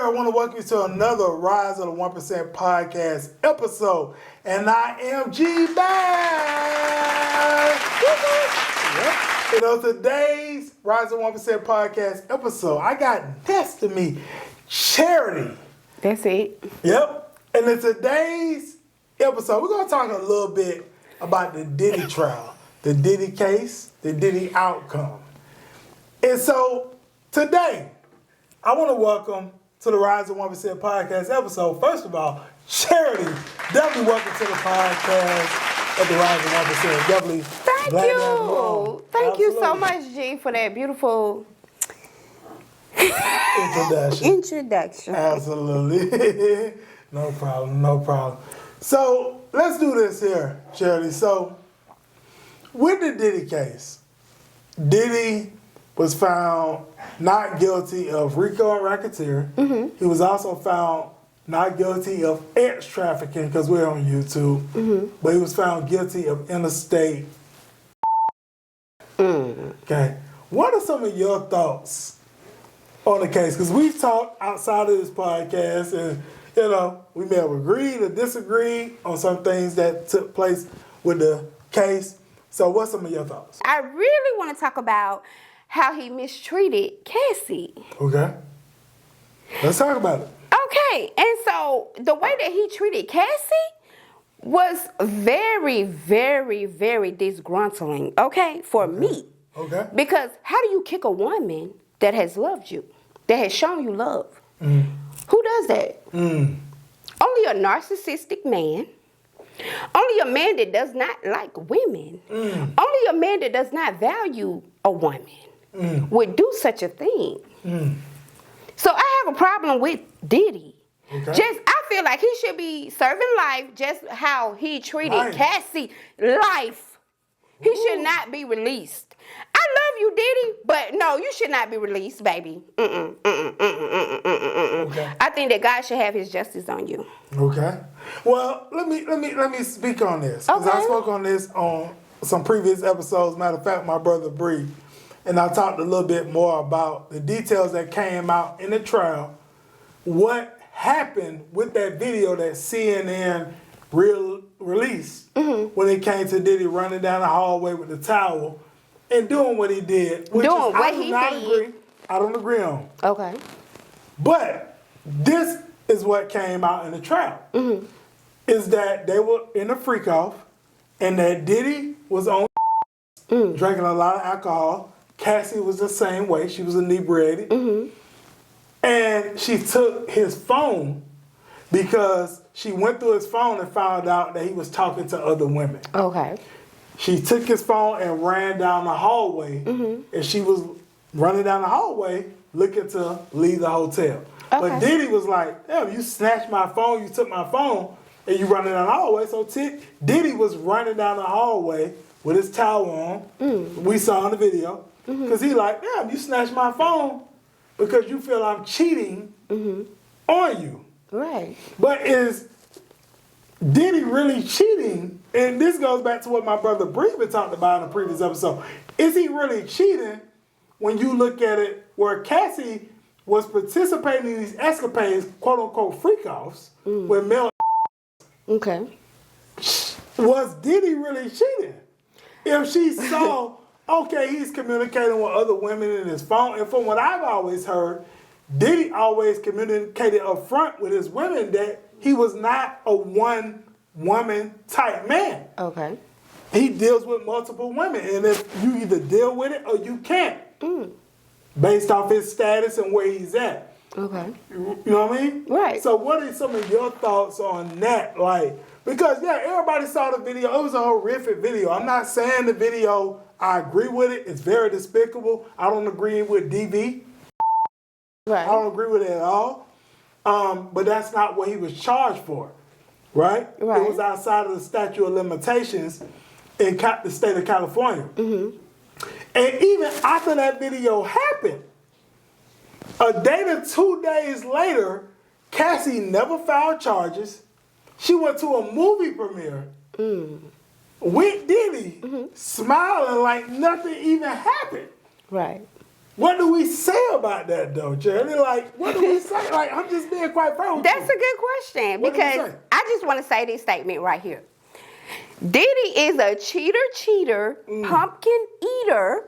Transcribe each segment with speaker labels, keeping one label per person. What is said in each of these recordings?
Speaker 1: I want to welcome you to another Rise of the 1% podcast episode. And I am G back. Yep. You know, today's Rise of the 1% podcast episode, I got next to me Charity.
Speaker 2: That's it.
Speaker 1: Yep. And in today's episode, we're going to talk a little bit about the Diddy trial, the Diddy case, the Diddy outcome. And so today, I want to welcome to the Rise of 1% podcast episode. First of all, Charity, definitely welcome to the podcast of the Rise of 1%. Definitely.
Speaker 2: Thank you. Thank you so much, G, for that beautiful introduction.
Speaker 1: Absolutely. No problem. So let's do this here, Charity. So with the Diddy case, Diddy was found not guilty of RICO and racketeer. Mm-hmm. He was also found not guilty of sex trafficking, because we're on YouTube. Mm-hmm. But he was found guilty of interstate. Okay. What are some of your thoughts on the case? Because we've talked outside of this podcast, and you know, we may have agreed or disagreed on some things that took place with the case. So what's some of your thoughts?
Speaker 2: I really want to talk about how he mistreated Cassie.
Speaker 1: Okay. Let's talk about it.
Speaker 2: Okay. And so the way that he treated Cassie was very, very, very disgruntling, okay, for me.
Speaker 1: Okay.
Speaker 2: Because how do you kick a woman that has loved you, that has shown you love? Mm. Who does that? Mm. Only a narcissistic man. Only a man that does not like women. Mm. Only a man that does not value a woman would do such a thing. Mm. So I have a problem with Diddy. Okay. I feel like he should be serving life just how he treated Cassie. Life. He should not be released. I love you, Diddy, but no, you should not be released, baby. Okay. I think that God should have his justice on you.
Speaker 1: Okay. Well, let me speak on this. Because I spoke on this on some previous episodes. Matter of fact, my brother Bree. And I talked a little bit more about the details that came out in the trial. What happened with that video that CNN released when it came to Diddy running down the hallway with the towel and doing what he did. Which I don't agree on. Okay. But this is what came out in the trial. Mm-hmm. Is that they were in a freak off and that Diddy was on drinking a lot of alcohol. Cassie was the same way. She was inebriated. Mm-hmm. And she took his phone because she went through his phone and found out that he was talking to other women. Okay. She took his phone and ran down the hallway. Mm-hmm. And she was running down the hallway looking to leave the hotel. Okay. But Diddy was like, damn, you snatched my phone, you took my phone, and you running down the hallway. So Diddy was running down the hallway with his towel on. We saw in the video. Because he like, damn, you snatched my phone because you feel I'm cheating on you. Right. But is Diddy really cheating? And this goes back to what my brother Bree talked about in a previous episode. Is he really cheating when you look at it where Cassie was participating in these escapades, quote unquote freak-offs, with male? Okay. Was Diddy really cheating? If she saw... Okay, he's communicating with other women in his phone. And from what I've always heard, Diddy always communicated up front with his women that he was not a one-woman type man. Okay. He deals with multiple women. And if you either deal with it or you can't. Based off his status and where he's at. Okay. You know what I mean? Right. So what are some of your thoughts on that? Like, because, yeah, everybody saw the video. It was a horrific video. I'm not saying the video... I agree with it. It's very despicable. I don't agree with DV. Right. I don't agree with it at all. But that's not what he was charged for, right? It was outside of the statute of limitations in the state of California. Mm-hmm. And even after that video happened, a day to 2 days later, Cassie never filed charges. She went to a movie premiere. With Diddy, smiling like nothing even happened. Right. What do we say about that though, Charity? Like, what do we say? Like, I'm just being quite frank with
Speaker 2: That's
Speaker 1: you.
Speaker 2: a good question
Speaker 1: What do we
Speaker 2: because
Speaker 1: say?
Speaker 2: I just want to say this statement right here. Diddy is a cheater, pumpkin eater,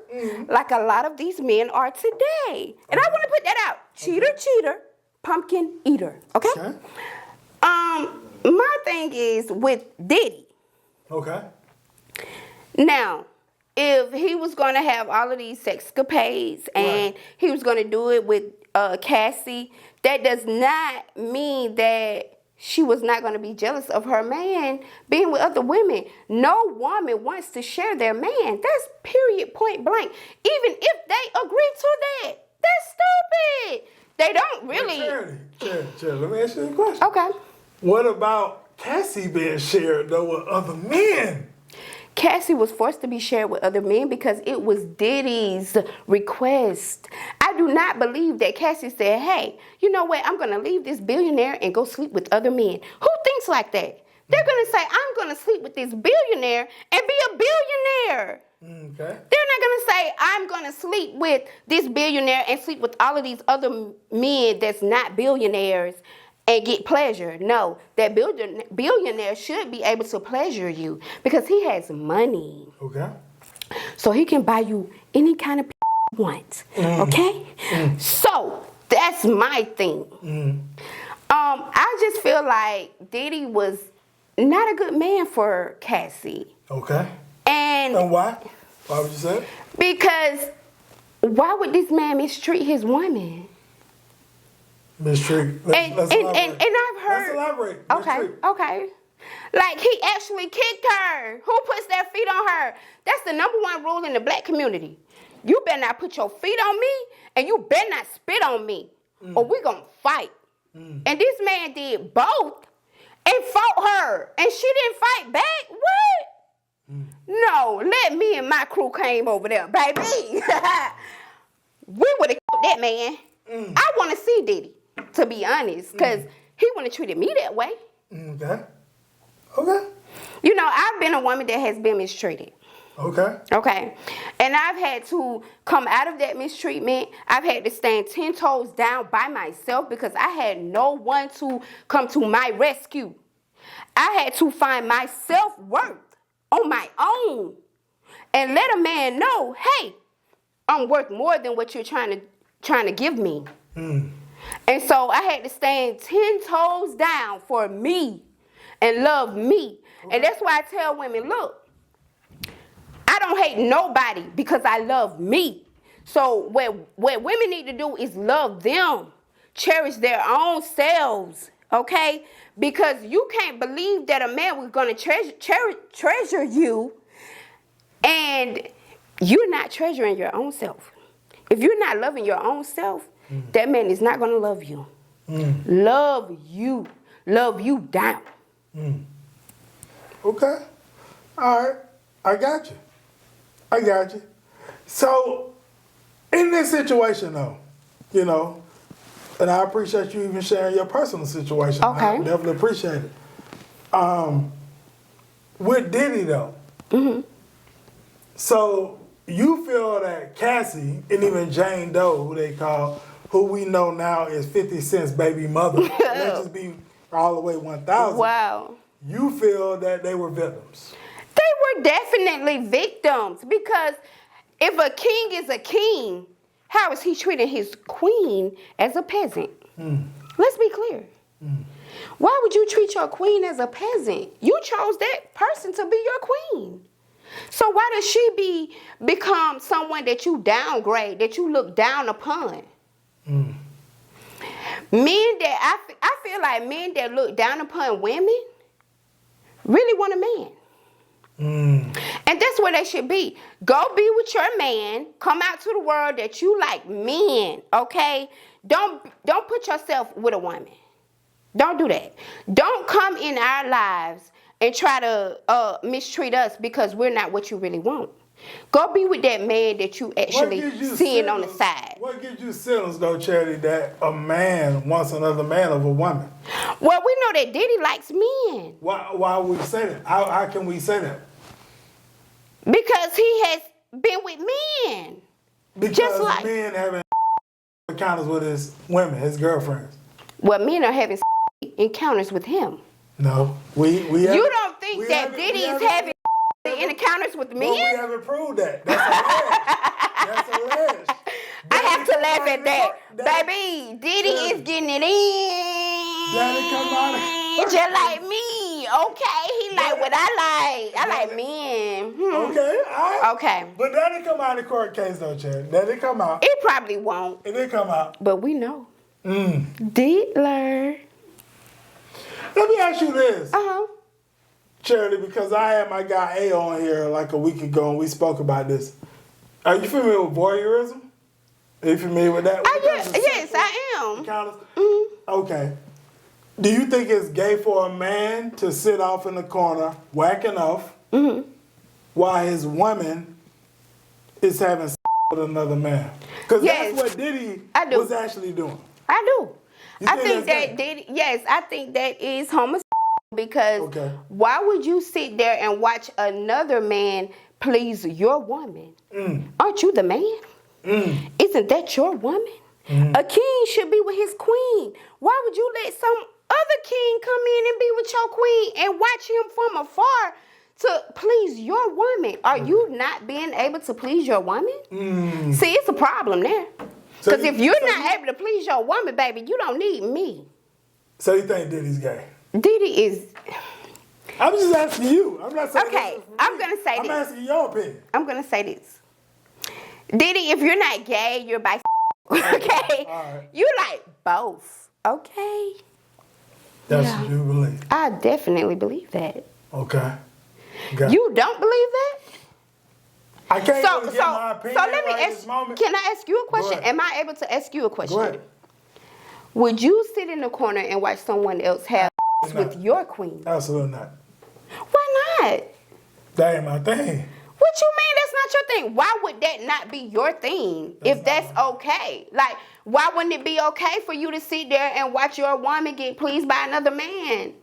Speaker 2: like a lot of these men are today. And I want to put that out. Cheater, pumpkin eater. Okay? My thing is with Diddy.
Speaker 1: Okay.
Speaker 2: Now, if he was going to have all of these sexcapades and he was going to do it with Cassie, that does not mean that she was not going to be jealous of her man being with other women. No woman wants to share their man. That's period, point blank. Even if they agree to that, that's stupid. They don't really.
Speaker 1: Charity, let me ask you a question.
Speaker 2: Okay.
Speaker 1: What about Cassie being shared though with other men?
Speaker 2: Cassie was forced to be shared with other men because it was Diddy's request. I do not believe that Cassie said, hey, you know what, I'm going to leave this billionaire and go sleep with other men. Who thinks like that? They're going to say, I'm going to sleep with this billionaire and be a billionaire.
Speaker 1: Okay.
Speaker 2: They're not going to say, I'm going to sleep with this billionaire and sleep with all of these other men that's not billionaires and get pleasure. No, that billionaire should be able to pleasure you because he has money.
Speaker 1: Okay.
Speaker 2: So he can buy you any kind of you want. Okay? So that's my thing. I just feel like Diddy was not a good man for Cassie.
Speaker 1: Okay.
Speaker 2: And
Speaker 1: why? Why would you say it?
Speaker 2: Because why would this man mistreat his woman?
Speaker 1: Mistreat.
Speaker 2: And I've heard.
Speaker 1: Let's elaborate.
Speaker 2: Okay. Like he actually kicked her. Who puts their feet on her? That's the number one rule in the black community. You better not put your feet on me, and you better not spit on me, or we gonna fight. And this man did both and fought her, and she didn't fight back. What? No, let me and my crew came over there, baby. We would have killed that man. I want to see Diddy, to be honest, because he wouldn't have treated me that way.
Speaker 1: Okay.
Speaker 2: You know, I've been a woman that has been mistreated. Okay. And I've had to come out of that mistreatment. I've had to stand 10 toes down by myself because I had no one to come to my rescue. I had to find my self-worth on my own and let a man know, hey, I'm worth more than what you're trying to give me. And so I had to stand 10 toes down for me and love me. And that's why I tell women, look, I don't hate nobody because I love me. So what women need to do is love them, cherish their own selves, okay? Because you can't believe that a man was going to treasure you and you're not treasuring your own self. If you're not loving your own self, that man is not going to love you. Love you down.
Speaker 1: Okay. All right. I got you. So, in this situation, though, you know, and I appreciate you even sharing your personal situation.
Speaker 2: Okay.
Speaker 1: I definitely appreciate it. With Diddy, though, so you feel that Cassie and even Jane Doe, who we know now is 50 Cent's baby mother, let's just be all the way 1,000.
Speaker 2: Wow.
Speaker 1: You feel that they were victims.
Speaker 2: They were definitely victims because if a king is a king, how is he treating his queen as a peasant? Let's be clear. Why would you treat your queen as a peasant? You chose that person to be your queen. So why does she become someone that you downgrade, that you look down upon? Men that I feel like men that look down upon women really want a man. And that's where they should be. Go be with your man. Come out to the world that you like men, okay? Don't put yourself with a woman. Don't do that. Don't come in our lives and try to mistreat us because we're not what you really want. Go be with that man that you actually seeing on the side.
Speaker 1: What gives you feelings, though, Charity, that a man wants another man over a woman?
Speaker 2: Well, we know that Diddy likes men.
Speaker 1: Why would we say that? How can we say that?
Speaker 2: Because he has been with men.
Speaker 1: Because
Speaker 2: Just like
Speaker 1: men having encounters with his women, his girlfriends.
Speaker 2: well, men are having encounters with him.
Speaker 1: No, we
Speaker 2: You don't think that Diddy is having encounters with men?
Speaker 1: We haven't proved that. That's alleged. That's alleged.
Speaker 2: I have to laugh at that. Baby, Diddy is getting it in.
Speaker 1: Daddy come out.
Speaker 2: Just like me. Okay. He like what I like. I like men.
Speaker 1: Okay, all right.
Speaker 2: Okay.
Speaker 1: But that didn't come out in the court case though, Cherry. That didn't come out.
Speaker 2: It probably won't.
Speaker 1: It didn't come out.
Speaker 2: But we know. Diddler.
Speaker 1: Let me ask you this.
Speaker 2: Uh-huh.
Speaker 1: Charity, because I had my guy A on here like a week ago and we spoke about this. Are you familiar with voyeurism? Are you familiar with that?
Speaker 2: Yes, I am.
Speaker 1: Encounters? Okay. Do you think it's gay for a man to sit off in the corner whacking off while his woman is having sex with another man? Because that's what Diddy was actually doing.
Speaker 2: I do. I think
Speaker 1: that
Speaker 2: Diddy, I think that is homosexual because why would you sit there and watch another man please your woman? Aren't you the man? Isn't that your woman? A king should be with his queen. Why would you let some other king come in and be with your queen and watch him from afar to please your woman? Are you not being able to please your woman? See, it's a problem there. Because if you're not able to please your woman, baby, you don't need me.
Speaker 1: So you think Diddy's gay?
Speaker 2: Diddy is...
Speaker 1: I'm just asking you. I'm not saying
Speaker 2: okay, I'm going to say this.
Speaker 1: I'm asking your opinion.
Speaker 2: I'm going to say this. Diddy, if you're not gay, you're bisexual. Okay?
Speaker 1: Right.
Speaker 2: You like both. Okay?
Speaker 1: That's what you believe.
Speaker 2: I definitely believe that.
Speaker 1: Okay.
Speaker 2: You don't believe that?
Speaker 1: I can't really get my opinion
Speaker 2: so let me
Speaker 1: right this moment.
Speaker 2: Can I ask you a question? Am I able to ask you a question?
Speaker 1: Go ahead.
Speaker 2: Would you sit in the corner and watch someone else have sex with your queen?
Speaker 1: Absolutely not.
Speaker 2: Why not?
Speaker 1: That ain't my thing.
Speaker 2: What you mean that's not your thing? Why would that not be your thing if that's okay? Like, why wouldn't it be okay for you to sit there and watch your woman get pleased by another man?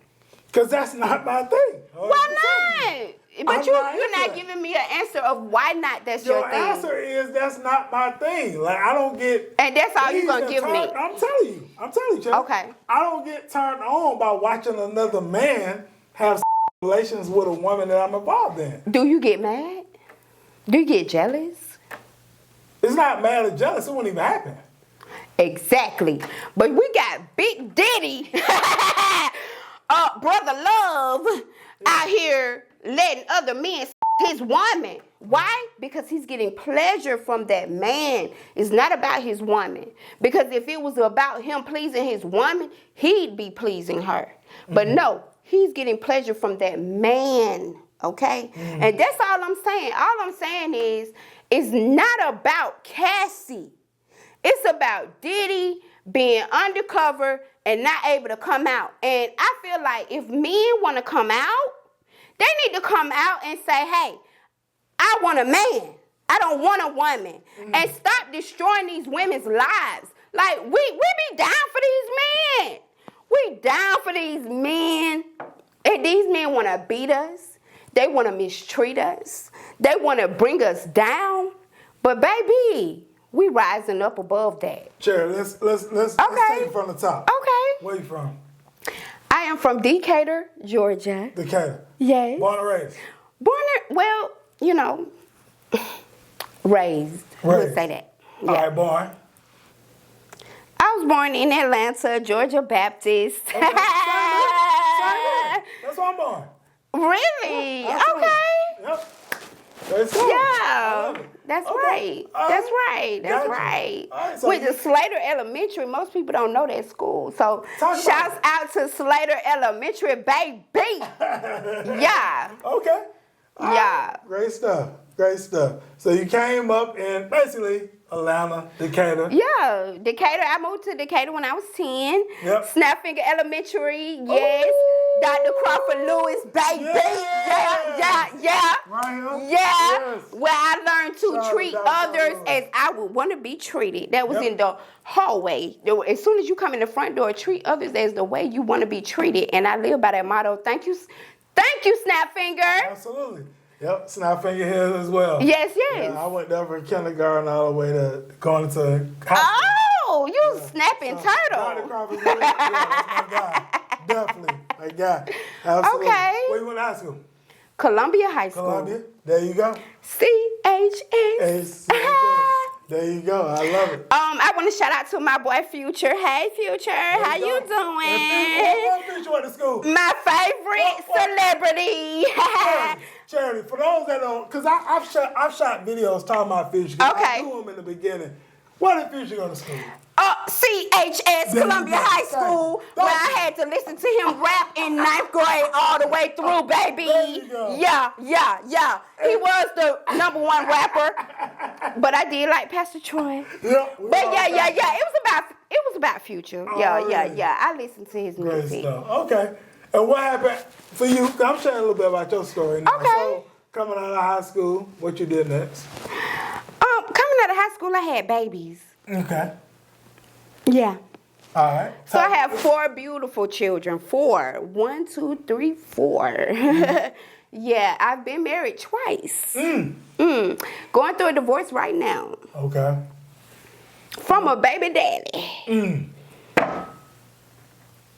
Speaker 1: Because that's not my thing.
Speaker 2: Why not? But you're not giving me an answer of why not that's your thing.
Speaker 1: Your answer is that's not my thing. Like, I don't get...
Speaker 2: And that's all you're going to give me.
Speaker 1: I'm telling you, Chuck.
Speaker 2: Okay.
Speaker 1: I don't get turned on by watching another man have relations with a woman that I'm involved in.
Speaker 2: Do you get mad? Do you get jealous?
Speaker 1: It's not mad or jealous. It wouldn't even happen.
Speaker 2: Exactly. But we got Big Diddy, Brother Love, out here letting other men his woman. Why? Because he's getting pleasure from that man. It's not about his woman. Because if it was about him pleasing his woman, he'd be pleasing her. But no, he's getting pleasure from that man. Okay? And that's all I'm saying. All I'm saying is, it's not about Cassie. It's about Diddy being undercover and not able to come out. And I feel like if men want to come out, they need to come out and say, hey, I want a man. I don't want a woman. And stop destroying these women's lives. Like, we be down for these men. We down for these men. And these men want to beat us. They want to mistreat us. They want to bring us down. But baby, we rising up above that.
Speaker 1: Cherry, let's take it from the top.
Speaker 2: Okay.
Speaker 1: Where you from?
Speaker 2: I am from Decatur, Georgia.
Speaker 1: Decatur.
Speaker 2: Yes.
Speaker 1: Born and raised.
Speaker 2: Well, you know, raised. We'll say that.
Speaker 1: Yeah. All right, born.
Speaker 2: I was born in Atlanta, Georgia Baptist.
Speaker 1: Okay. That's where I'm born.
Speaker 2: Really?
Speaker 1: Yeah,
Speaker 2: okay.
Speaker 1: Yep.
Speaker 2: Yeah. That's right. That's right. That's
Speaker 1: Gotcha.
Speaker 2: right.
Speaker 1: Right, so
Speaker 2: Went to Slater Elementary. Most people don't know that school. So shouts out to Slater Elementary, baby. Yeah.
Speaker 1: Okay.
Speaker 2: Yeah.
Speaker 1: Great stuff. Great stuff. So you came up in basically Atlanta, Decatur.
Speaker 2: Yeah, Decatur. I moved to Decatur when I was 10.
Speaker 1: Yep.
Speaker 2: Snapfinger Elementary, yes.
Speaker 1: Ooh.
Speaker 2: Dr. Crawford Lewis, baby. Yeah.
Speaker 1: Right here?
Speaker 2: Yeah.
Speaker 1: Yes.
Speaker 2: Where I learned to
Speaker 1: Shout
Speaker 2: treat
Speaker 1: out to
Speaker 2: others
Speaker 1: Lewis.
Speaker 2: as I would want to be treated. That was
Speaker 1: Yep.
Speaker 2: in the hallway. As soon as you come in the front door, treat others as the way you want to be treated. And I live by that motto. Thank you, Snapfinger.
Speaker 1: Absolutely. Yep, snap finger hairs as well.
Speaker 2: Yes.
Speaker 1: Yeah, I went there from kindergarten all the way to going to high school.
Speaker 2: Oh, you snapping
Speaker 1: So,
Speaker 2: turtle.
Speaker 1: Johnny Crawford, yeah, that's my guy. Definitely, my guy. Absolutely.
Speaker 2: Okay.
Speaker 1: Where you went to high school?
Speaker 2: Columbia High School.
Speaker 1: Columbia. There you go.
Speaker 2: CHS.
Speaker 1: There you go. I love it.
Speaker 2: I want to shout out to my boy Future. Hey Future, how you doing?
Speaker 1: What Future went to school?
Speaker 2: My favorite celebrity.
Speaker 1: Charity. For those that don't, because I've shot videos talking about Future.
Speaker 2: Okay.
Speaker 1: I knew him in the beginning. Where did Future go to school?
Speaker 2: CHS, Columbia High School, where I had to listen to him rap in 9th grade all the way through, baby.
Speaker 1: There you go.
Speaker 2: Yeah. He was the #1 rapper, but I did like Pastor Troy.
Speaker 1: Yeah.
Speaker 2: But yeah. It was about Future. Yeah. I listened to his
Speaker 1: Great
Speaker 2: music.
Speaker 1: stuff. Okay. And what happened for you? I'm sharing a little bit about your story now.
Speaker 2: Okay.
Speaker 1: So, coming out of high school, what you did next?
Speaker 2: Coming out of high school, I had babies.
Speaker 1: Okay.
Speaker 2: Yeah.
Speaker 1: All right.
Speaker 2: So I have 4 beautiful children. 4. 1, 2, 3, 4. Yeah, I've been married twice. Going through a divorce right now.
Speaker 1: Okay.
Speaker 2: From a baby daddy.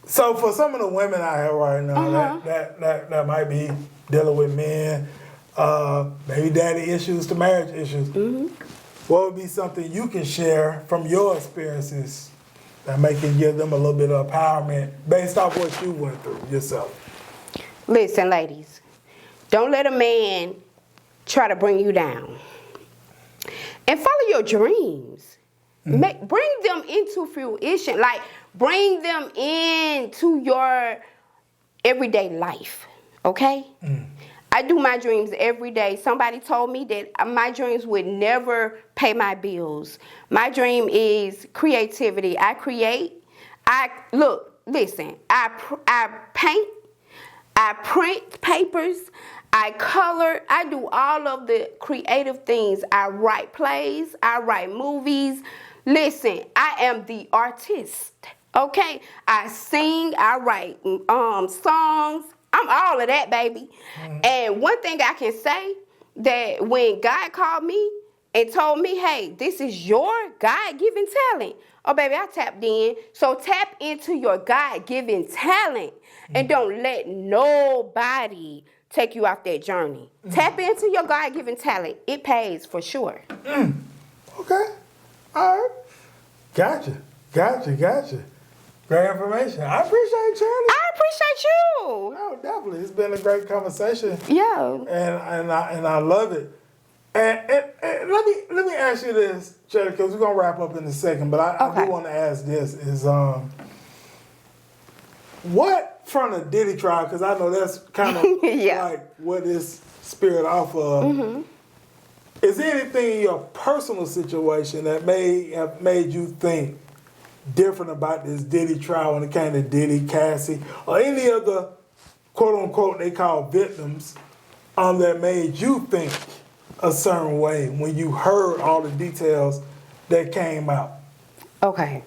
Speaker 1: So for some of the women out here right now that might be dealing with men, baby daddy issues to marriage issues, what would be something you can share from your experiences that can give them a little bit of empowerment based off what you went through yourself?
Speaker 2: Listen, ladies, don't let a man try to bring you down. And follow your dreams. Bring them into fruition. Like, bring them into your everyday life, okay? I do my dreams every day. Somebody told me that my dreams would never pay my bills. My dream is creativity. I create. I paint. I print papers. I color. I do all of the creative things. I write plays. I write movies. Listen, I am the artist. Okay? I sing. I write songs. I'm all of that, baby. And one thing I can say, that when God called me and told me, hey, this is your God-given talent. Oh, baby, I tapped in. So tap into your God-given talent and don't let nobody take you off that journey. Tap into your God-given talent. It pays for sure.
Speaker 1: Okay. All right. Gotcha. Great information. I appreciate you.
Speaker 2: I appreciate you.
Speaker 1: No, definitely. It's been a great conversation.
Speaker 2: Yeah.
Speaker 1: And I love it. And let me ask you this, Cherry, because we're gonna wrap up in a second. But I do want to ask this: is what from the Diddy trial? Because I know that's kind of like what this spirit off of. Is there anything in your personal situation that may have made you think different about this Diddy trial when it came to Diddy, Cassie, or any other quote-unquote they call victims that made you think a certain way when you heard all the details that came out?
Speaker 2: Okay.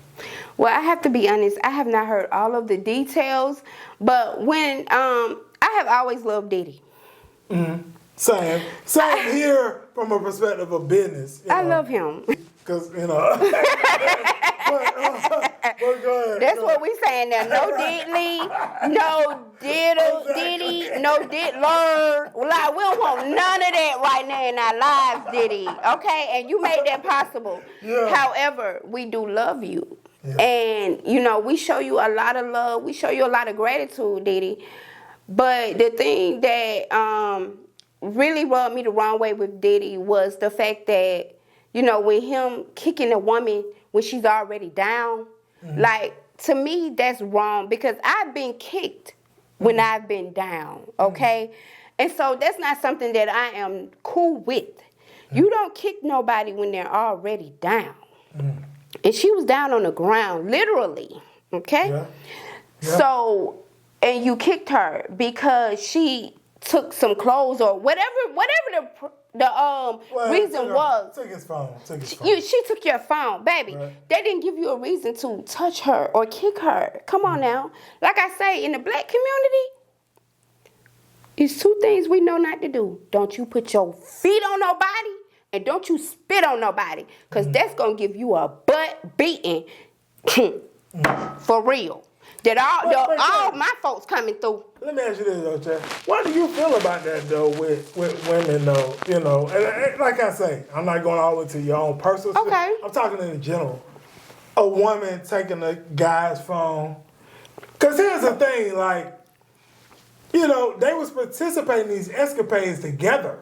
Speaker 2: Well, I have to be honest, I have not heard all of the details, but when I have always loved Diddy.
Speaker 1: Same here from a perspective of business.
Speaker 2: I love him.
Speaker 1: Because, but go ahead.
Speaker 2: That's what we saying now. No Diddley, no Diddy, no Diddler. Like, we don't want none of that right now in our lives, Diddy. Okay? And you made that possible. Yeah. However, we do love you. Yeah. And, we show you a lot of love. We show you a lot of gratitude, Diddy. But the thing that really rubbed me the wrong way with Diddy was the fact that, with him kicking a woman when she's already down, like, to me, that's wrong because I've been kicked when I've been down, okay? And so that's not something that I am cool with. You don't kick nobody when they're already down. And she was down on the ground, literally, okay? Yeah. So, and you kicked her because she took some clothes or whatever the reason was.
Speaker 1: Took his phone.
Speaker 2: She took your phone, baby. Right. They didn't give you a reason to touch her or kick her. Come on now. Like I say, in the black community, It's two things we know not to do. Don't you put your feet on nobody, and don't you spit on nobody, because that's going to give you a butt beating for real. That all my folks coming through.
Speaker 1: Let me ask you this, though, Chad. What do you feel about that, though, with women, though? You know, and like I say, I'm not going all the way to your own personal
Speaker 2: Okay.
Speaker 1: shit. I'm talking in general. A woman taking a guy's phone. Because here's the thing, like, you know, they was participating in these escapades together,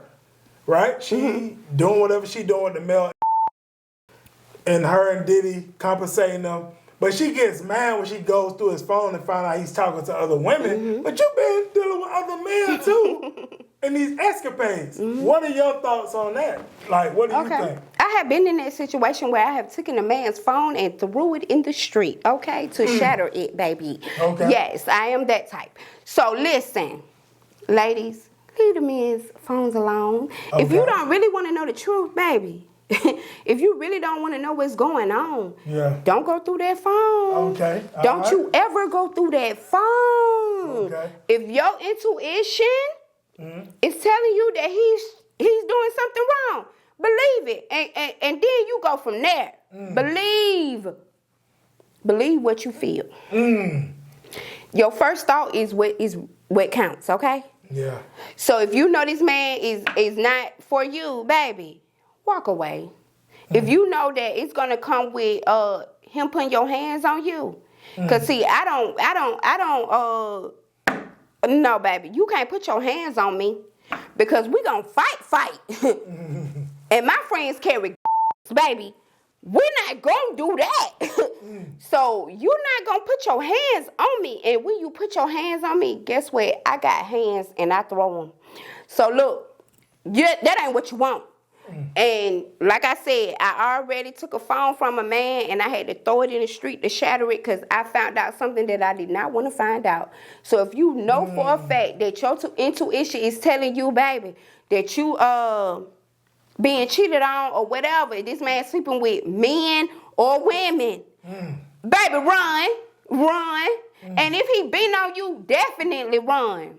Speaker 1: right? She doing whatever she doing with the male, and her and Diddy compensating them. But she gets mad when she goes through his phone and find out he's talking to other women. But you've been dealing with other men too in these escapades. What are your thoughts on that? Like, what do you think?
Speaker 2: I have been in that situation where I have taken a man's phone and threw it in the street, to shatter it, baby.
Speaker 1: Okay.
Speaker 2: Yes, I am that type. So listen, ladies, leave the men's phones alone. If you don't really want to know the truth, baby, if you really don't want to know what's going on, don't go through that phone.
Speaker 1: Okay.
Speaker 2: Don't you ever go through that phone.
Speaker 1: Okay.
Speaker 2: If your intuition is telling you that he's doing something wrong, believe it. And then you go from there. Believe what you feel. Your first thought is what counts, okay?
Speaker 1: Yeah.
Speaker 2: So if you know this man is not for you, baby, walk away. If you know that it's gonna come with him putting your hands on you, cause see, I don't. No, baby, you can't put your hands on me because we gonna fight. And my friends carry, baby. We're not gonna do that. So you're not gonna put your hands on me. And when you put your hands on me, guess what? I got hands and I throw them. So look, that ain't what you want. And like I said, I already took a phone from a man and I had to throw it in the street to shatter it because I found out something that I did not want to find out. So if you know for a fact that your intuition is telling you, baby, that you being cheated on or whatever, this man sleeping with men or women, baby, run. And if he been on you, definitely run.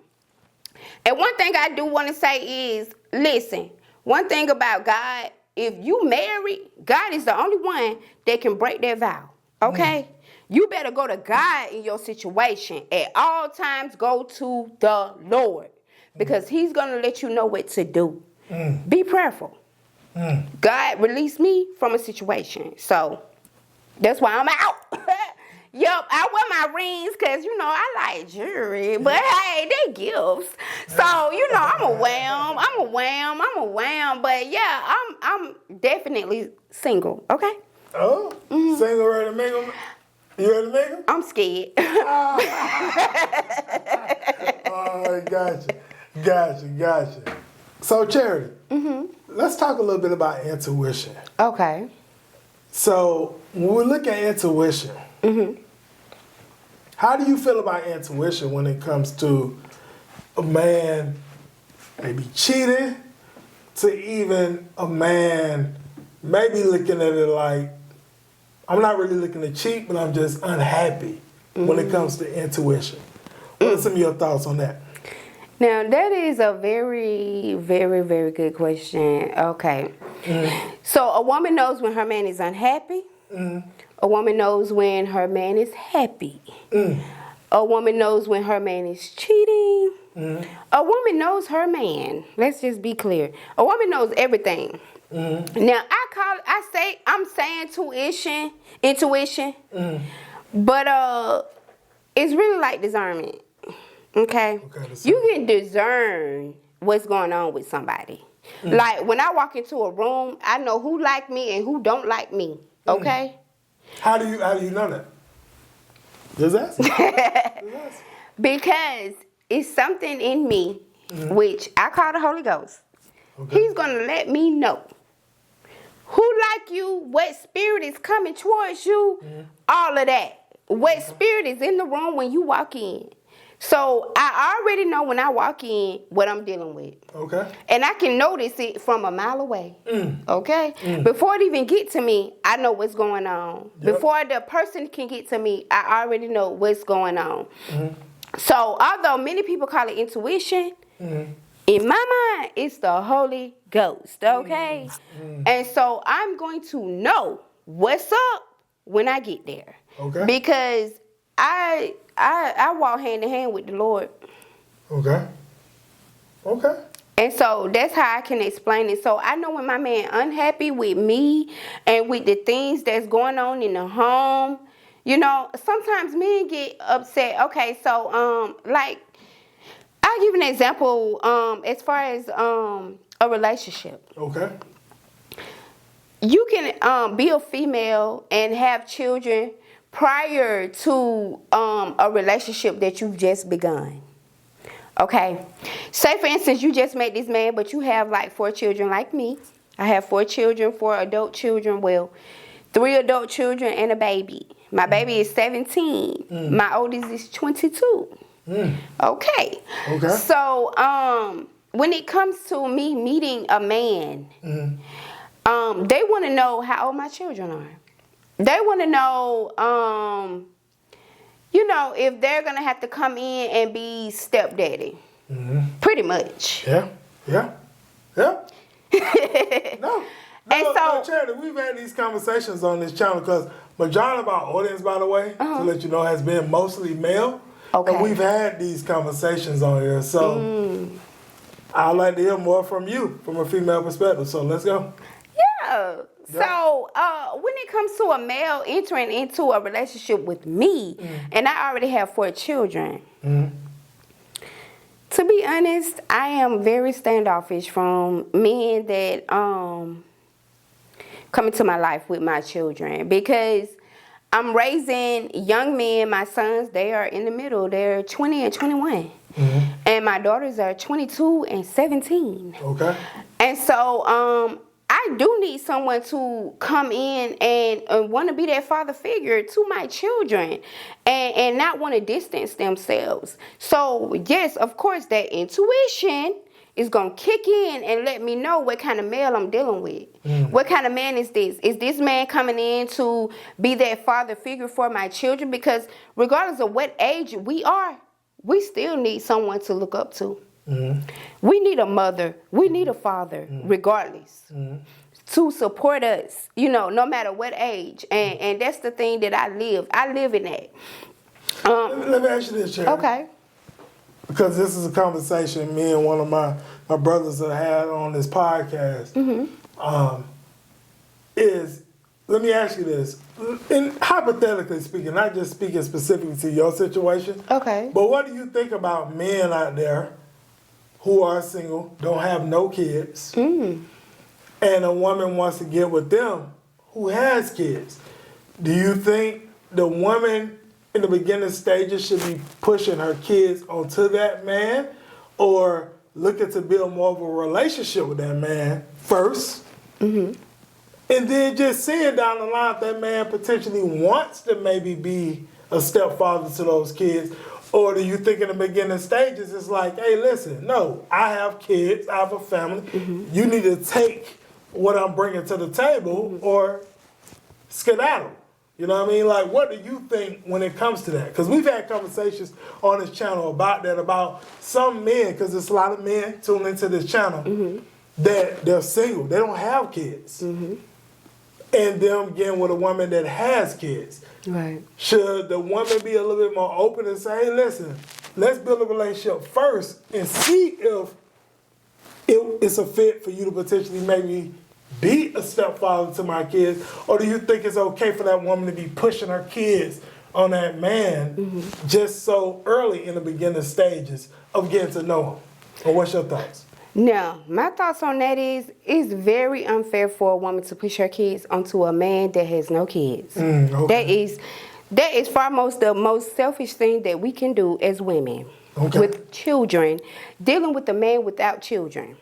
Speaker 2: And one thing I do want to say is, listen, one thing about God, if you married, God is the only one that can break that vow, okay? You better go to God in your situation. At all times, go to the Lord because he's going to let you know what to do. Be prayerful. God released me from a situation, so that's why I'm out. Yup, I wear my rings because, you know, I like jewelry, but hey, they gifts. So, you know, I'm a wham, but yeah, I'm definitely single, okay?
Speaker 1: Oh, single, ready to mingle? You ready to mingle?
Speaker 2: I'm scared.
Speaker 1: Oh, gotcha. So, Charity, let's talk a little bit about intuition.
Speaker 2: Okay.
Speaker 1: So, when we look at intuition, how do you feel about intuition when it comes to a man maybe cheating to even a man maybe looking at it like, I'm not really looking to cheat, but I'm just unhappy when it comes to intuition? What are some of your thoughts on that?
Speaker 2: Now, that is a very, very, very good question. Okay. So, a woman knows when her man is unhappy. A woman knows when her man is happy. A woman knows when her man is cheating. A woman knows her man. Let's just be clear. A woman knows everything. Now, I'm saying intuition, but it's really like discernment. Okay? You can discern what's going on with somebody. Like when I walk into a room, I know who like me and who don't like me. Okay?
Speaker 1: How do you know that? Just ask.
Speaker 2: Because it's something in me, which I call the Holy Ghost. Okay. He's going to let me know who like you, what spirit is coming towards you, all of that. What spirit is in the room when you walk in. So I already know when I walk in what I'm dealing with. Okay. And I can notice it from a mile away. Okay? Before it even get to me, I know what's going on. Yep. Before the person can get to me, I already know what's going on. So although many people call it intuition, In my mind, it's the Holy Ghost, okay? And so I'm going to know what's up when I get there.
Speaker 1: Okay.
Speaker 2: Because I walk hand in hand with the Lord.
Speaker 1: Okay. Okay.
Speaker 2: And so that's how I can explain it. So I know when my man unhappy with me and with the things that's going on in the home, you know, sometimes men get upset. Okay, so like I'll give an example as far as a relationship.
Speaker 1: Okay.
Speaker 2: You can be a female and have children prior to a relationship that you've just begun. Okay. Say, for instance, you just met this man, but you have like 4 children like me. I have 4 children, 4 adult children. Well, 3 adult children and a baby. My baby is 17. My oldest is 22. Okay.
Speaker 1: Okay.
Speaker 2: So, when it comes to me meeting a man, they want to know how old my children are. They want to know, you know, if they're going to have to come in and be stepdaddy. Pretty much.
Speaker 1: Yeah. Yeah. Yeah. No.
Speaker 2: And so,
Speaker 1: Charity, we've had these conversations on this channel because majority of our audience, by the way, to let you know, has been mostly male.
Speaker 2: Okay.
Speaker 1: And we've had these conversations on here. So I'd like to hear more from you from a female perspective. So let's go.
Speaker 2: yeah. So, when it comes to a male entering into a relationship with me, and I already have 4 children, to be honest, I am very standoffish from men that come into my life with my children because I'm raising young men. My sons, they are in the middle. They're 20 and 21. And my daughters are 22 and 17.
Speaker 1: Okay.
Speaker 2: And so, I do need someone to come in and want to be that father figure to my children and not want to distance themselves. So, yes, of course, that intuition is going to kick in and let me know what kind of male I'm dealing with. What kind of man is this? Is this man coming in to be that father figure for my children? Because regardless of what age we are, we still need someone to look up to. We need a mother. We need a father, regardless, to support us, you know, no matter what age. And that's the thing that I live. I live in that.
Speaker 1: Let me ask you this, Charity.
Speaker 2: Okay.
Speaker 1: Because this is a conversation me and one of my brothers have had on this podcast. Let me ask you this. Hypothetically speaking, not just speaking specifically to your situation.
Speaker 2: Okay.
Speaker 1: But what do you think about men out there who are single, don't have no kids, and a woman wants to get with them who has kids? Do you think the woman in the beginning stages should be pushing her kids onto that man or looking to build more of a relationship with that man first? And then just seeing down the line if that man potentially wants to maybe be a stepfather to those kids? Or do you think in the beginning stages it's like, hey, listen, no, I have kids, I have a family. You need to take what I'm bringing to the table or skedaddle. You know what I mean? Like, what do you think when it comes to that? Because we've had conversations on this channel about that, about some men, because there's a lot of men tuning into this channel that they're single, they don't have kids. And them getting with a woman that has kids.
Speaker 2: Right.
Speaker 1: Should the woman be a little bit more open and say, hey, listen, let's build a relationship first and see if it's a fit for you to potentially maybe be a stepfather to my kids? Or do you think it's okay for that woman to be pushing her kids on that man just so early in the beginning stages of getting to know him? Or what's your thoughts?
Speaker 2: Now, my thoughts on that is it's very unfair for a woman to push her kids onto a man that has no kids.
Speaker 1: Okay.
Speaker 2: That is far most the most selfish thing that we can do as women with children, dealing with a man without children.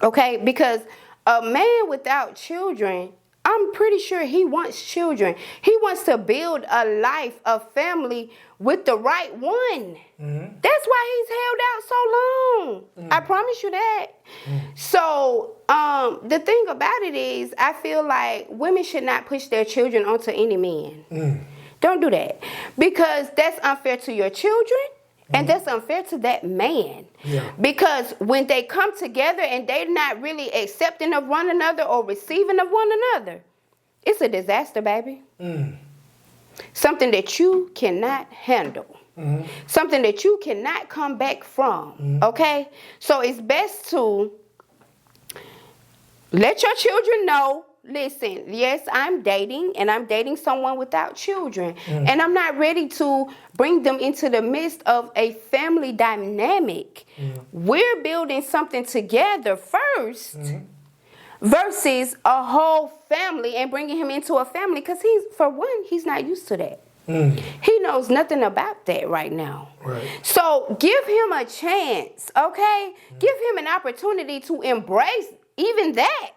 Speaker 2: Okay, because a man without children, I'm pretty sure he wants children. He wants to build a life, a family with the right one. That's why he's held out so long. I promise you that. So the thing about it is, I feel like women should not push their children onto any man. Don't do that. Because that's unfair to your children And that's unfair to that man.
Speaker 1: Yeah.
Speaker 2: Because when they come together and they're not really accepting of one another or receiving of one another, it's a disaster, baby. Something that you cannot handle. Something that you cannot come back from. Okay? So it's best to let your children know, listen, yes, I'm dating, and I'm dating someone without children. And I'm not ready to bring them into the midst of a family dynamic. We're building something together first versus a whole family and bringing him into a family, because he's not used to that. He knows nothing about that right now.
Speaker 1: Right.
Speaker 2: So give him a chance, okay? Give him an opportunity to embrace even that,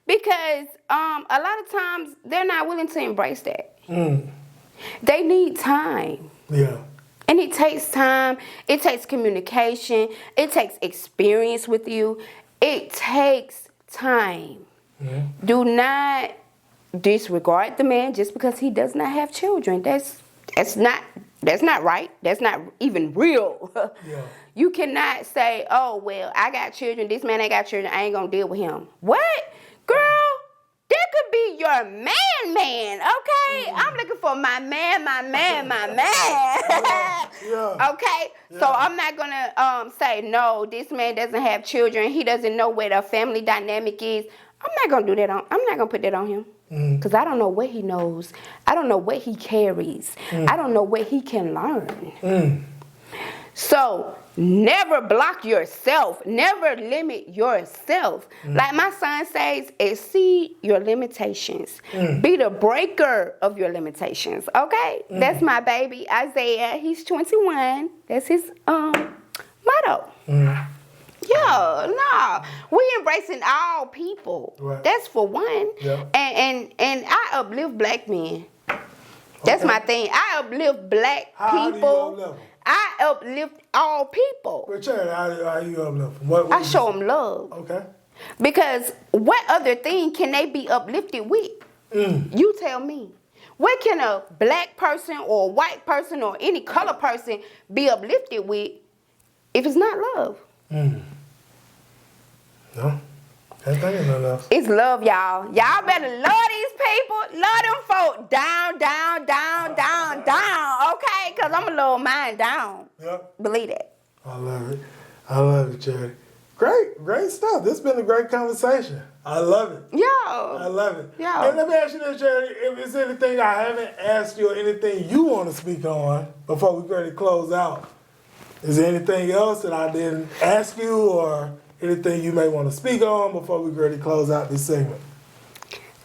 Speaker 2: because a lot of times they're not willing to embrace that. They need time.
Speaker 1: Yeah.
Speaker 2: And it takes time. It takes communication. It takes experience with you. It takes time. Do not disregard the man just because he does not have children. That's not right. That's not even real.
Speaker 1: Yeah.
Speaker 2: You cannot say, oh, well, I got children. This man ain't got children. I ain't going to deal with him. What? Girl, that could be your man, okay? I'm looking for my man.
Speaker 1: Yeah.
Speaker 2: Okay? So I'm not going to say, no, this man doesn't have children. He doesn't know where the family dynamic is. I'm not going to do that I'm not going to put that on him. Because I don't know what he knows. I don't know what he carries. I don't know what he can learn. So never block yourself. Never limit yourself. Like my son says, exceed your limitations. Be the breaker of your limitations. Okay? That's my baby, Isaiah. He's 21. That's his motto. Yeah, nah. We embracing all people.
Speaker 1: Right.
Speaker 2: That's for one.
Speaker 1: Yeah.
Speaker 2: And I uplift black men. That's my thing. I uplift black
Speaker 1: How
Speaker 2: people.
Speaker 1: do you uplift them?
Speaker 2: I uplift all people.
Speaker 1: But how you uplift them? What
Speaker 2: I show them love.
Speaker 1: Okay.
Speaker 2: Because what other thing can they be uplifted with? You tell me. What can a black person or a white person or any color person be uplifted with if it's not love?
Speaker 1: No. Can't think of nothing else.
Speaker 2: It's love, y'all. Y'all better love these people. Love them folk down, okay? Because I'm going to love mine down.
Speaker 1: Yep.
Speaker 2: Believe that.
Speaker 1: I love it, Charity. Great stuff. This has been a great conversation. I love it. I love it.
Speaker 2: Yo.
Speaker 1: And let me ask you this, Charity. If there's anything I haven't asked you or anything you want to speak on before we ready to close out, is there anything else that I didn't ask you or anything you may want to speak on before we ready to close out this segment?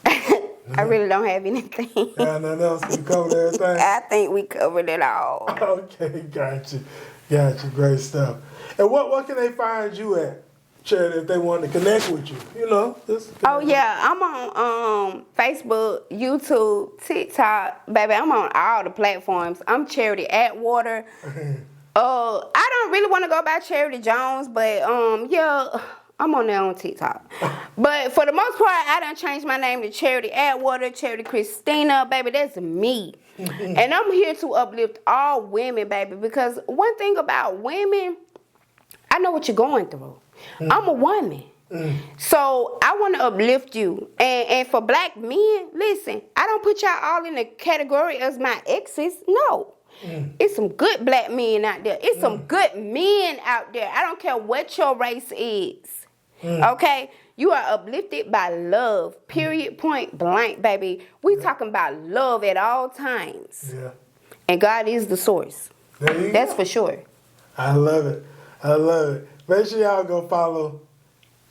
Speaker 2: I really don't have anything.
Speaker 1: Yeah, nothing else? We covered everything?
Speaker 2: I think we covered it all.
Speaker 1: Okay, gotcha. Great stuff. And what can they find you at, Charity, if they want to connect with you? You know,
Speaker 2: Oh, yeah. I'm on Facebook, YouTube, TikTok. Baby, I'm on all the platforms. I'm Charity Atwater. I don't really want to go by Charity Jones, but yeah, I'm on there on TikTok. But for the most part, I done changed my name to Charity Atwater, Charity Christina, baby, that's me. And I'm here to uplift all women, baby, because one thing about women, I know what you're going through. I'm a woman. So I want to uplift you. And for black men, listen, I don't put y'all all in the category as my exes. No. It's some good black men out there. It's some good men out there. I don't care what your race is. Okay? You are uplifted by love. Period. Point blank, baby. We talking about love at all times.
Speaker 1: Yeah.
Speaker 2: And God is the source. That's for sure.
Speaker 1: I love it. Make sure y'all go follow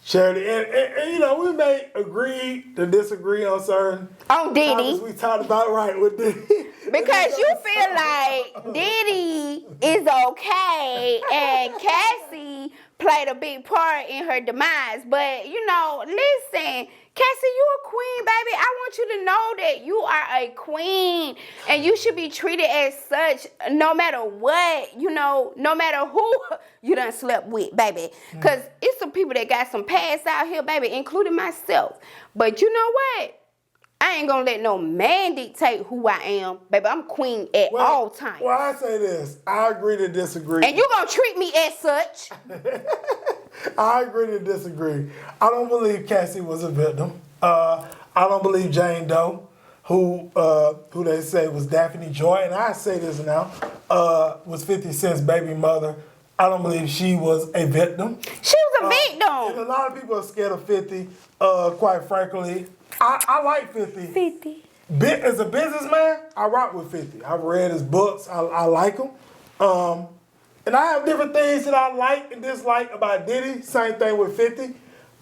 Speaker 1: Charity. And you know, we may agree to disagree on certain
Speaker 2: Diddy.
Speaker 1: topics we talked about, right, with Diddy.
Speaker 2: Because you feel like Diddy is okay and Cassie played a big part in her demise. But, you know, listen, Cassie, you a queen, baby. I want you to know that you are a queen and you should be treated as such no matter what, you know, no matter who you done slept with, baby. Because it's some people that got some past out here, baby, including myself. But you know what? I ain't gonna let no man dictate who I am. Baby, I'm queen at all times.
Speaker 1: Well, I say this. I agree to disagree.
Speaker 2: And you gonna treat me as such.
Speaker 1: I agree to disagree. I don't believe Cassie was a victim. I don't believe Jane Doe, who they say was Daphne Joy, and I say this now, was 50 Cent's baby mother. I don't believe she was a victim.
Speaker 2: She was a victim.
Speaker 1: And a lot of people are scared of 50, quite frankly. I like 50.
Speaker 2: 50.
Speaker 1: As a businessman, I rock with 50. I've read his books. I like them. And I have different things that I like and dislike about Diddy. Same thing with 50.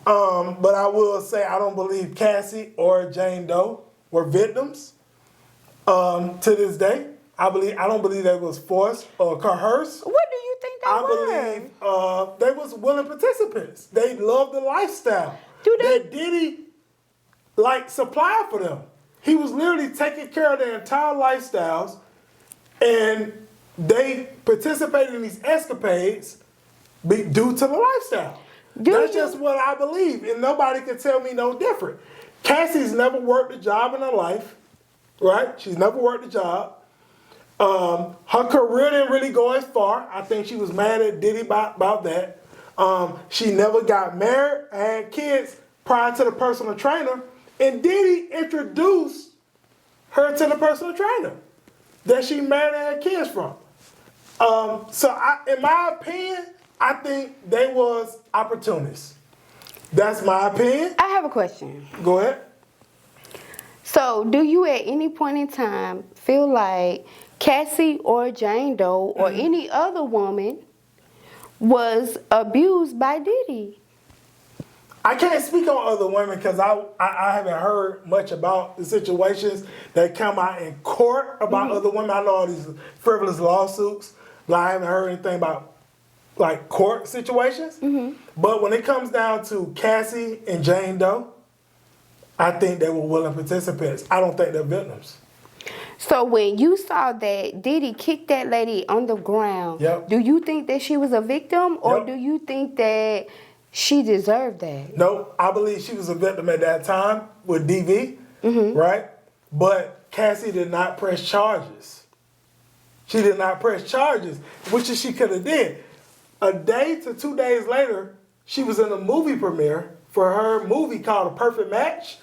Speaker 1: But I will say I don't believe Cassie or Jane Doe were victims to this day. I don't believe they was forced or coerced.
Speaker 2: What do you think they were?
Speaker 1: I believe they was willing participants. They loved the lifestyle.
Speaker 2: Do they?
Speaker 1: That Diddy supplied for them. He was literally taking care of their entire lifestyles, and they participated in these escapades due to the lifestyle. That's just what I believe, and nobody can tell me no different. Cassie's never worked a job in her life, right? She's never worked a job. Her career didn't really go as far. I think she was mad at Diddy about that. She never got married, had kids prior to the personal trainer, and Diddy introduced her to the personal trainer that she married and had kids from. In my opinion, I think they was opportunists. That's my opinion.
Speaker 2: I have a question.
Speaker 1: Go ahead.
Speaker 2: So, do you at any point in time feel like Cassie or Jane Doe or any other woman was abused by Diddy?
Speaker 1: I can't speak on other women because I haven't heard much about the situations that come out in court about other women. I know all these frivolous lawsuits, but I haven't heard anything about court situations. But when it comes down to Cassie and Jane Doe, I think they were willing participants. I don't think they're victims.
Speaker 2: So when you saw that Diddy kicked that lady on the ground, do you think that she was a victim, or do you think that she deserved that?
Speaker 1: No, I believe she was a victim at that time with DV, right? But Cassie did not press charges. She did not press charges, which she could have did. A day to 2 days later, she was in a movie premiere for her movie called A Perfect Match,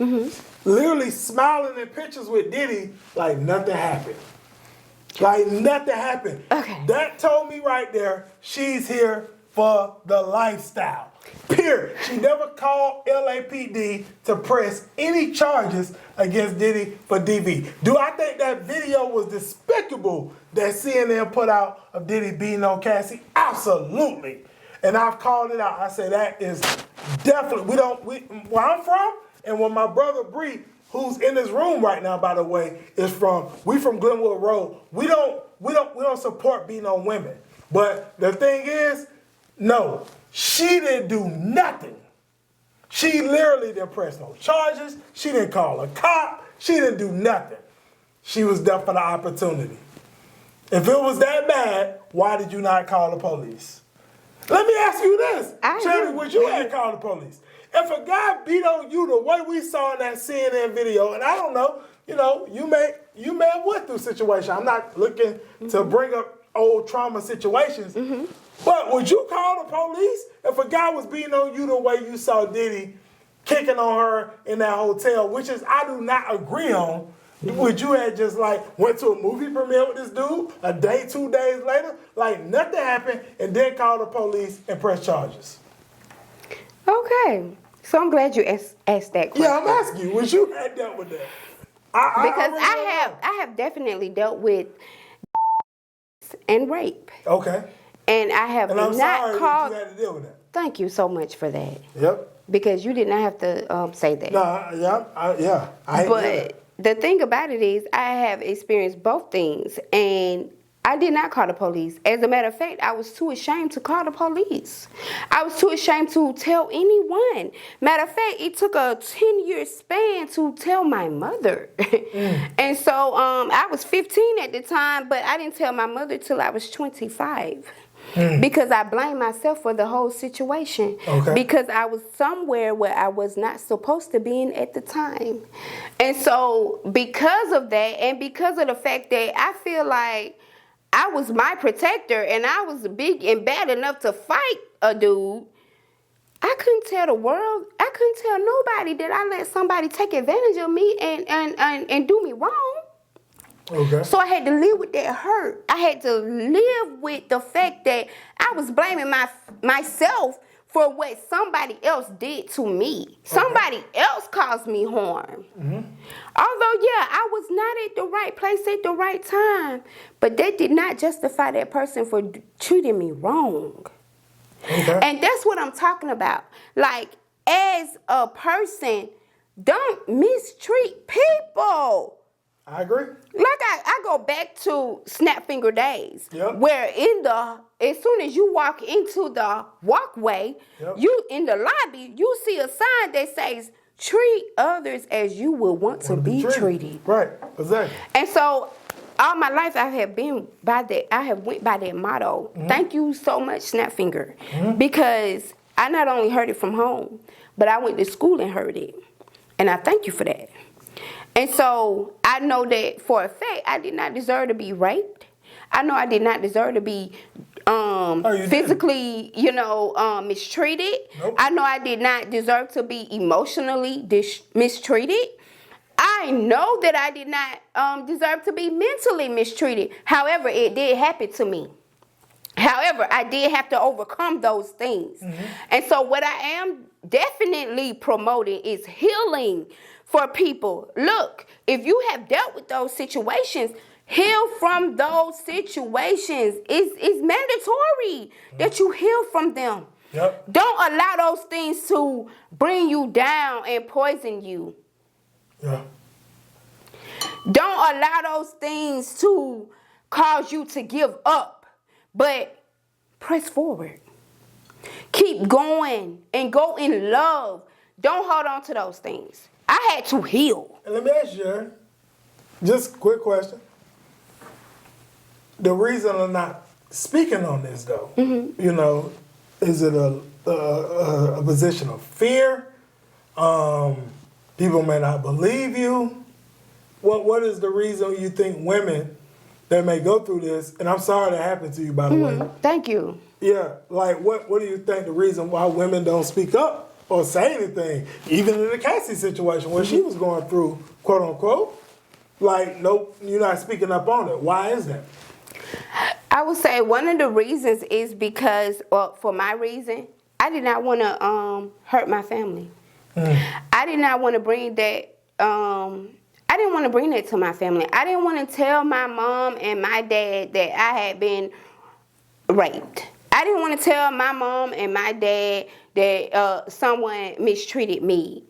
Speaker 1: literally smiling in pictures with Diddy like nothing happened. Like nothing happened.
Speaker 2: Okay.
Speaker 1: That told me right there, she's here for the lifestyle. Period. She never called LAPD to press any charges against Diddy for DV. Do I think that video was despicable that CNN put out of Diddy beating on Cassie? Absolutely. And I've called it out. I say that is definitely, where I'm from, and where my brother Bree, who's in this room right now, by the way, is from, we from Glenwood Road. We don't support beating on women. But the thing is, no, she didn't do nothing. She literally didn't press no charges. She didn't call a cop. She didn't do nothing. She was there for the opportunity. If it was that bad, why did you not call the police? Let me ask you this. Tell me, would you have called the police? If a guy beat on you the way we saw in that CNN video, and I don't know, you may have went through a situation. I'm not looking to bring up old trauma situations, but would you call the police if a guy was beating on you the way you saw Diddy kicking on her in that hotel, which is I do not agree on? Would you have just went to a movie premiere with this dude a day, 2 days later, like nothing happened, and then call the police and press charges?
Speaker 2: Okay, so I'm glad you asked that question.
Speaker 1: Yeah, I'm asking you, would you have dealt with that?
Speaker 2: Because I have definitely dealt with and rape.
Speaker 1: Okay.
Speaker 2: And I have
Speaker 1: and I'm
Speaker 2: not
Speaker 1: sorry
Speaker 2: called.
Speaker 1: That you had to deal with that.
Speaker 2: Thank you so much for that.
Speaker 1: Yep.
Speaker 2: Because you did not have to say that.
Speaker 1: No, I
Speaker 2: But the thing about it is, I have experienced both things, and I did not call the police. As a matter of fact, I was too ashamed to call the police. I was too ashamed to tell anyone. Matter of fact, it took a 10-year span to tell my mother. And so I was 15 at the time, but I didn't tell my mother till I was 25. because I blame myself for the whole situation.
Speaker 1: Okay.
Speaker 2: Because I was somewhere where I was not supposed to be in at the time. And so because of that, and because of the fact that I feel like I was my protector and I was big and bad enough to fight a dude, I couldn't tell the world, I couldn't tell nobody that I let somebody take advantage of me and do me wrong.
Speaker 1: Okay.
Speaker 2: So I had to live with that hurt. I had to live with the fact that I was blaming myself for what somebody else did to me. Okay. Somebody else caused me harm. Mm-hmm. Although, yeah, I was not at the right place at the right time, but that did not justify that person for treating me wrong. Okay. And that's what I'm talking about. Like, as a person, don't mistreat people.
Speaker 1: I agree.
Speaker 2: Like I go back to snap finger days, where as soon as you walk into the walkway, you in the lobby, you see a sign that says, treat others as you would want to be treated.
Speaker 1: Right, exactly.
Speaker 2: And so all my life I have been by that, I have went by that motto. Mm-hmm. Thank you so much, snap finger. Mm-hmm. Because I not only heard it from home, but I went to school and heard it. And I thank you for that. And so I know that for a fact I did not deserve to be raped. I know I did not deserve to be physically, mistreated. Nope. I know I did not deserve to be emotionally mistreated. I know that I did not deserve to be mentally mistreated. However, it did happen to me. However, I did have to overcome those things. Mm-hmm. And so what I am definitely promoting is healing for people. Look, if you have dealt with those situations, heal from those situations. It's mandatory that you heal from them. Yep. Don't allow those things to bring you down and poison you. Yeah. Don't allow those things to cause you to give up, but press forward. Keep going and go in love. Don't hold on to those things. I had to heal.
Speaker 1: And let me ask you, just a quick question. The reason I'm not speaking on this, though, is it a position of fear? People may not believe you. What is the reason you think women that may go through this, and I'm sorry that happened to you, by the way.
Speaker 2: Thank you.
Speaker 1: Yeah, like what do you think the reason why women don't speak up or say anything, even in the Cassie situation where she was going through, quote unquote, like, nope, you're not speaking up on it. Why is that?
Speaker 2: I would say one of the reasons is because, for my reason, I did not want to hurt my family. I did not want to bring that. I didn't want to bring that to my family. I didn't want to tell my mom and my dad that I had been raped. I didn't want to tell my mom and my dad that someone mistreated me,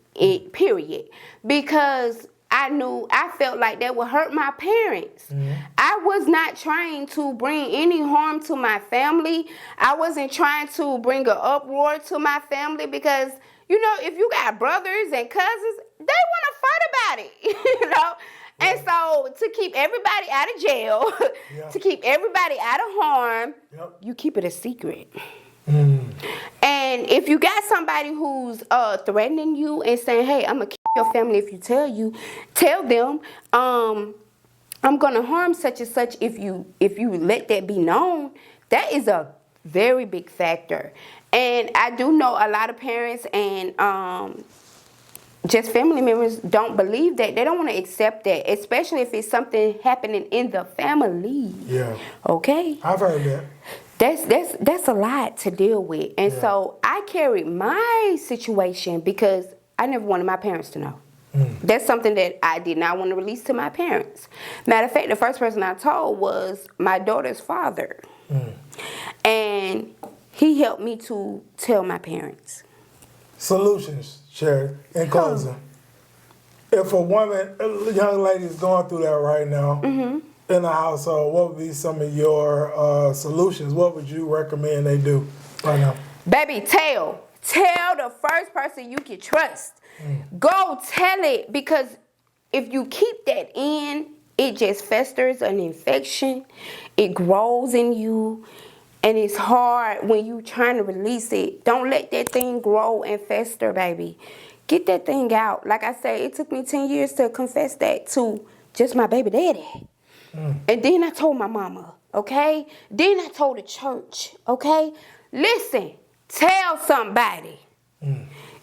Speaker 2: period. Because I felt like that would hurt my parents. Mm-hmm. I was not trying to bring any harm to my family. I wasn't trying to bring an uproar to my family because, if you got brothers and cousins, they want to fight about it, Yeah. And so to keep everybody out of jail, to keep everybody out of harm, you keep it a secret. Mm. And if you got somebody who's threatening you and saying, hey, I'm going to kill your family if you tell them, I'm going to harm such and such if you let that be known, that is a very big factor. And I do know a lot of parents and just family members don't believe that. They don't want to accept that, especially if it's something happening in the family. Yeah. Okay? I've heard that. That's a lot to deal with. And so I carried my situation because I never wanted my parents to know. Mm. That's something that I did not want to release to my parents. Matter of fact, the first person I told was my daughter's father. Mm. And he helped me to tell my parents.
Speaker 1: Solutions, Sherry, in closing. If a woman, a young lady is going through that right now in the household, what would be some of your solutions? What would you recommend they do right now?
Speaker 2: Baby, tell the first person you can trust. Go tell it, because if you keep that in, it just festers an infection. It grows in you. And it's hard when you trying to release it. Don't let that thing grow and fester, baby. Get that thing out. Like I said, it took me 10 years to confess that to just my baby daddy. And then I told my mama, okay? Then I told the church, okay? Listen, tell somebody.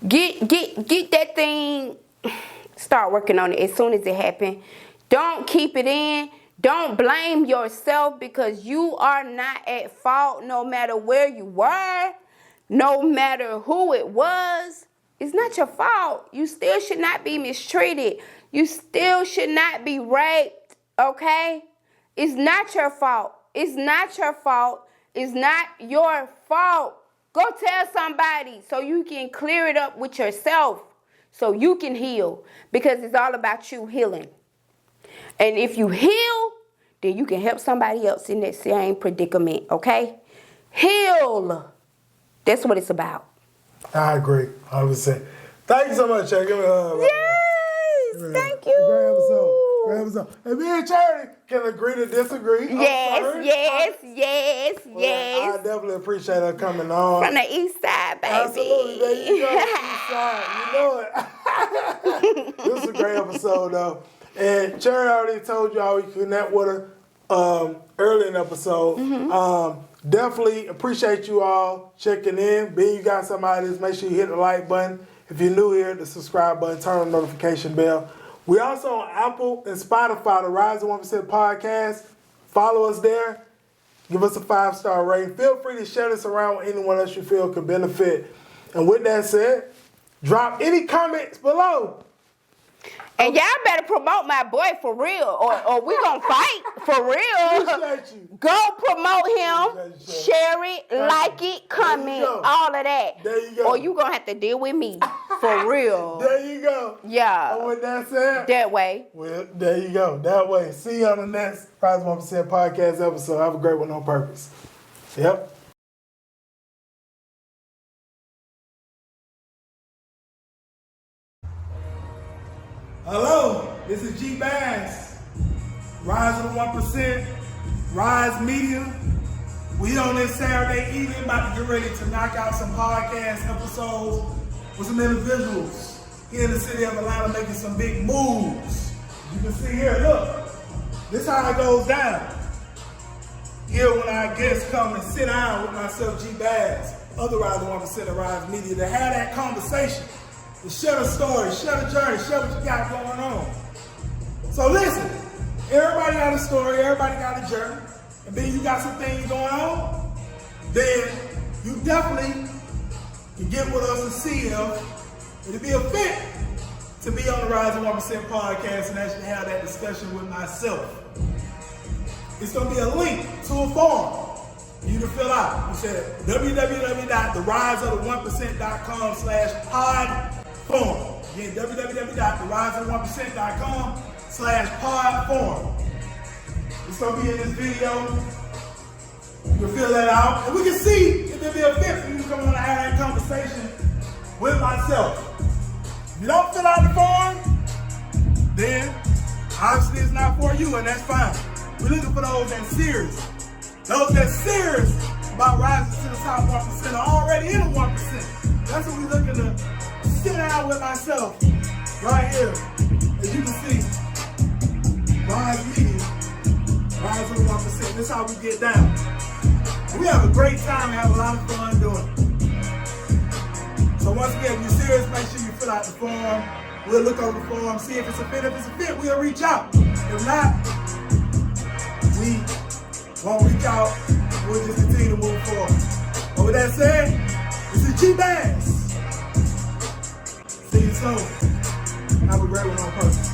Speaker 2: Get that thing, start working on it as soon as it happens. Don't keep it in. Don't blame yourself because you are not at fault no matter where you were, no matter who it was. It's not your fault. You still should not be mistreated. You still should not be raped, okay? It's not your fault. It's not your fault. It's not your fault. Go tell somebody so you can clear it up with yourself so you can heal because it's all about you healing. And if you heal, then you can help somebody else in that same predicament, okay? Heal. That's what it's about.
Speaker 1: I agree, 100%. Thank you so much, Cherry. Give me a hug.
Speaker 2: Yes, thank you.
Speaker 1: Great episode. And me and Cherry can agree to disagree.
Speaker 2: Yes.
Speaker 1: I definitely appreciate her coming on.
Speaker 2: From the east side, baby.
Speaker 1: Absolutely, there you go. East side, you know it. This is a great episode, though. And Cherry already told you how we connect with her early in the episode. Definitely appreciate you all checking in. Being you got something out of this, make sure you hit the like button. If you're new here, the subscribe button, turn on the notification bell. We also on Apple and Spotify, the Rise of 1% podcast. Follow us there. Give us a 5-star rating. Feel free to share this around with anyone else you feel could benefit. And with that said, drop any comments below.
Speaker 2: And y'all better promote my boy for real, or we gonna fight for real.
Speaker 1: Appreciate you.
Speaker 2: Go promote him, share it, like it, comment, all of that.
Speaker 1: There you go.
Speaker 2: Or you gonna have to deal with me for real.
Speaker 1: There you go.
Speaker 2: Yeah.
Speaker 1: And with that said,
Speaker 2: that way.
Speaker 1: Well, there you go. That way. See you on the next Rise 1% podcast episode. Have a great one on purpose. Yep. Hello, this is G Bass, Rise of the 1%, Rise Media. We on this Saturday evening about to get ready to knock out some podcast episodes with some individuals here in the city of Atlanta making some big moves. You can see here, look, this is how it goes down. Here when our guests come and sit down with myself, G Bass, other Rise of 1% of Rise Media, to have that conversation. To share the story, share the journey, share what you got going on. So listen, everybody got a story, everybody got a journey, and then you got some things going on, then you definitely can get with us and see if it'll be a fit to be on the Rise of 1% podcast and actually have that discussion with myself. It's going to be a link to a form for you to fill out. You said www.theriseofthe1%.com/pod form. Again, www.theriseofthe1%.com/pod form. It's going to be in this video. You can fill that out. And we can see if it'll be a fit for you to come on and have that conversation with myself. If you don't fill out the form, then obviously it's not for you, and that's fine. We're looking for those that's serious. Those that's serious about rising to the top 1% are already in the 1%. That's what we're looking to sit down with myself right here. As you can see, Rise Media, Rise of the 1%. This is how we get down. And we have a great time and have a lot of fun doing it. So once again, if you're serious, make sure you fill out the form. We'll look over the form, see if it's a fit. If it's a fit, we'll reach out. If not, we won't reach out. We'll just continue to move forward. But with that said, this is G Bass. See you soon. Have a great one on purpose.